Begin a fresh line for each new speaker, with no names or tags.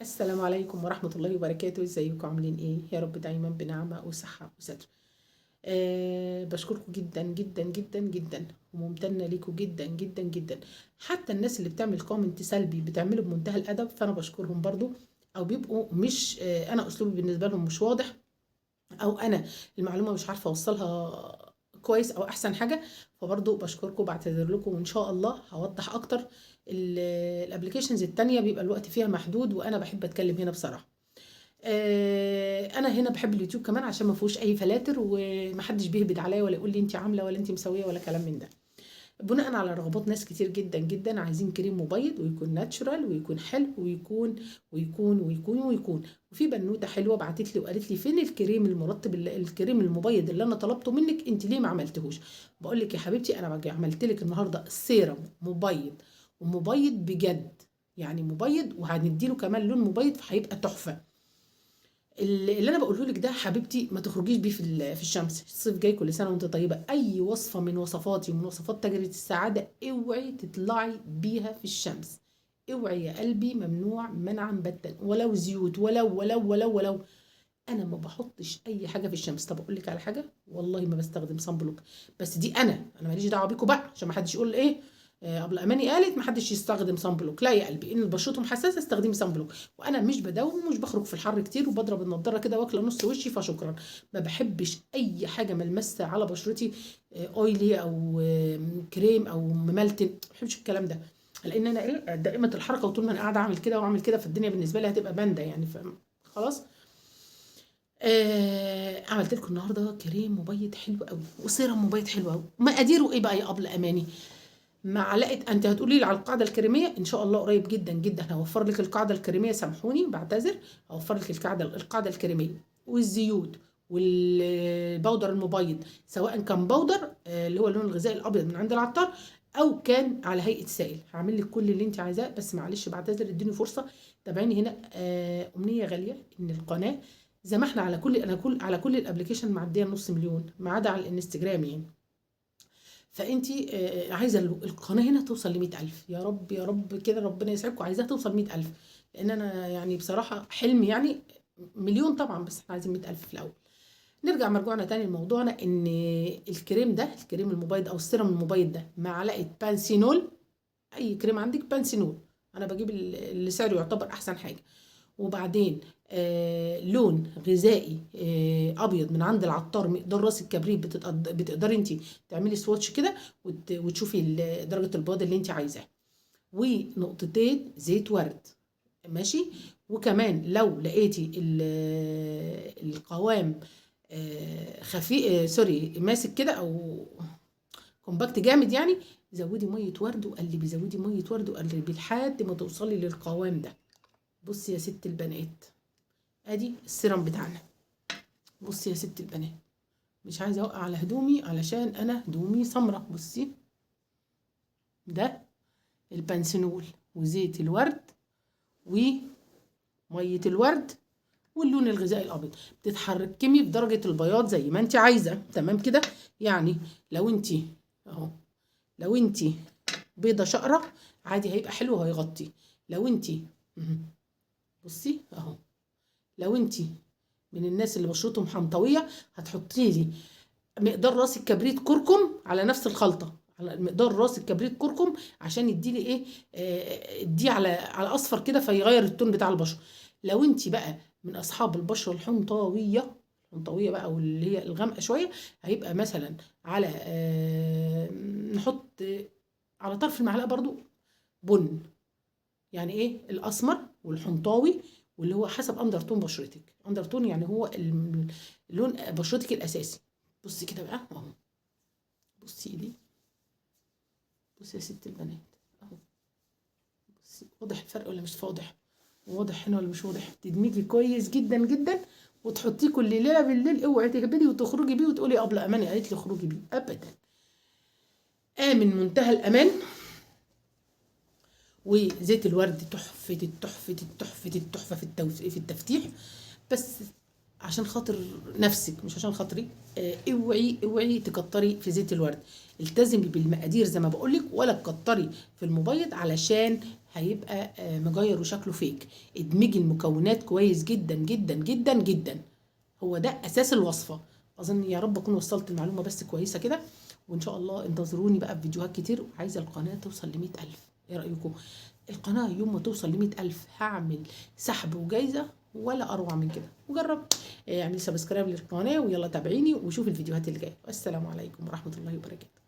السلام عليكم ورحمة الله وبركاته. ازيكم عاملين ايه؟ يا رب دايما بنعمة وصحة وستر. بشكركم جدا جدا جدا جدا، وممتنة ليكم جدا جدا جدا. حتى الناس اللي بتعمل كومنت سلبي بتعمله بمنتهى الأدب، فأنا بشكرهم برضو. أو بيبقوا مش أنا أسلوبي بالنسبة لهم مش واضح، او انا المعلومه مش عارفه اوصلها كويس او احسن حاجه، فبرضو بشكركم وبعتذر لكم، وان شاء الله هوضح اكتر. الابلكيشنز التانية بيبقى الوقت فيها محدود، وانا بحب اتكلم هنا بصراحه. انا هنا بحب اليوتيوب كمان عشان ما فيهوش اي فلاتر، ومحدش بيهبد عليا ولا يقول لي انت عامله ولا انت مسويه ولا كلام من ده. بناء على رغبات ناس كتير جدا جدا، عايزين كريم مبيض ويكون ناتشورال ويكون حلو ويكون. وفي بنوته حلوه بعتت لي وقالت لي فين الكريم المرطب الكريم المبيض اللي انا طلبته منك، انت ليه ما عملتهوش؟ بقول لك يا حبيبتي، انا باجي عملت لك النهارده السيرم مبيض، ومبيض بجد، يعني مبيض، وهنديله كمان لون مبيض فهيبقى تحفه. اللي انا بقوله لك ده حبيبتي ما تخرجيش بيه في الشمس. الصيف جاي، كل سنه وانت طيبه. اي وصفه من وصفاتي ومن وصفات تجربه السعاده اوعي تطلعي بيها في الشمس. اوعي يا قلبي، ممنوع منعا باتا، ولو زيوت ولو. انا ما بحطش اي حاجه في الشمس. طب اقول لك على حاجه، والله ما بستخدم صن بلوك. بس دي انا ماليش دعوه بيكم بقى، عشان ما حدش يقول ايه. ابله اماني قالت ما حدش يستخدم صن بلوك. لا يا قلبي، ان بشرتهم حساسه استخدمي صن بلوك. وانا مش بداوم ومش بخرج في الحر كتير، وبضرب النضاره كده واكله نص وشي، فشكرا. ما بحبش اي حاجه ملمسه على بشرتي اويلي او كريم او مملتن. ما بحبش الكلام ده، لان انا ايه دائمه الحركه، وطول ما انا قاعده اعمل كده واعمل كده، فالدنيا بالنسبه لي هتبقى بانده يعني. خلاص. عملت لكم النهارده كريم مبيض حلو قوي، وسيرم مبيض حلو قوي. مقاديره ايه بقى يا ابله اماني؟ معلقه، انت هتقولي لي على القاعده الكريميه، ان شاء الله قريب جدا جدا هوفر لك القاعده الكريميه، سامحوني بعتذر. هوفر لك القاعده الكريميه والزيوت والبودر المبيض، سواء كان بودر اللي هو اللون الغذائي الابيض من عند العطار، او كان على هيئه سائل. هعمل لك كل اللي انت عايزاه، بس معلش بعتذر، اديني فرصه. تابعيني هنا. امنيه غاليه ان القناه، زي ما احنا على كل انا كل على كل الابلكيشن معديه نص مليون، ما عدا على الانستجرام يعني. فانتي عايزه القناه هنا توصل ل 100,000. يا رب يا رب كده ربنا يسعدكم. عايزاها توصل 100,000، لان انا يعني بصراحه حلمي يعني مليون طبعا، بس احنا عايزين 100,000 في الاول. نرجع مرجوعنا تاني لموضوعنا، ان الكريم ده، الكريم المبيض او السيرم المبيض ده، معلقه بانسينول. اي كريم عندك بانسينول، انا بجيب اللي سعره يعتبر احسن حاجه. وبعدين لون غذائي ابيض من عند العطار، مقدار راس الكبريت. بتقدري انت تعملي سواتش كده وتشوفي درجه البياض اللي انت عايزاه. ونقطتين زيت ورد، ماشي. وكمان لو لقيتي القوام خفيف، سوري، ماسك كده او كومباكت جامد يعني، زودي ميه ورد وقلبي، زودي ميه ورد وقلبي لحد ما توصلي للقوام ده. بصي يا ست البنات، ادي السيرم بتاعنا. بصي يا ست البنات، مش عايزه اوقع على هدومي علشان انا هدومي سمرة. بصي، ده البنسنول وزيت الورد وميه الورد واللون الغذائي الابيض. بتتحكمي في درجه البياض زي ما انت عايزه، تمام كده يعني. لو انت اهو، لو انت بيضه شقره عادي هيبقى حلو وهيغطي. لو انت بصي اهو، لو انت من الناس اللي بشرتهم حمضويه، هتحطي لي مقدار راس الكبريت كركم على نفس الخلطه، على مقدار راس الكبريت كركم، عشان يدي لي ايه، دي على اصفر كده، فيغير التون بتاع البشره. لو انت بقى من اصحاب البشره الحمضاويه، الحمضاويه بقى واللي هي الغامقه شويه، هيبقى مثلا على نحط على طرف المعلقه برضو بن. يعني ايه الاسمر والحنطاوي، واللي هو حسب اندر تون بشرتك. اندر تون يعني هو لون بشرتك الاساسي. بصي كده بقى اهو، بصي ايدي، بصي يا ست البنات اهو. بصي، واضح الفرق ولا مش واضح؟ واضح هنا ولا مش واضح؟ تدمجي كويس جدا جدا، وتحطيه كل ليله بالليل. اوعي تهبدي وتخرجي بيه وتقولي ابله اماني قالت لي اخرجي بيه، ابدا. امن منتهى الامان. وزيت الورد تحفه التحفه التحفه التحفه في التفتيح. بس عشان خاطر نفسك مش عشان خاطري. اوعي تكتري في زيت الورد، التزمي بالمقادير زي ما بقولك، ولا تكتري في المبيض علشان هيبقى مجير وشكله فيك. ادمجي المكونات كويس جدا جدا جدا جدا، هو ده اساس الوصفه. اظن يا رب اكون وصلت المعلومه بس كويسه كده، وان شاء الله انتظروني بقى في فيديوهات كتير. وعايزه القناه توصل ل100,000، ايه رايكم؟ القناه يوم ما توصل ل100,000 هعمل سحب وجايزه ولا اروع من كده. وجرب اعملي سبسكرايب للقناه، ويلا تابعيني وشوفي الفيديوهات اللي جايه. والسلام عليكم ورحمه الله وبركاته.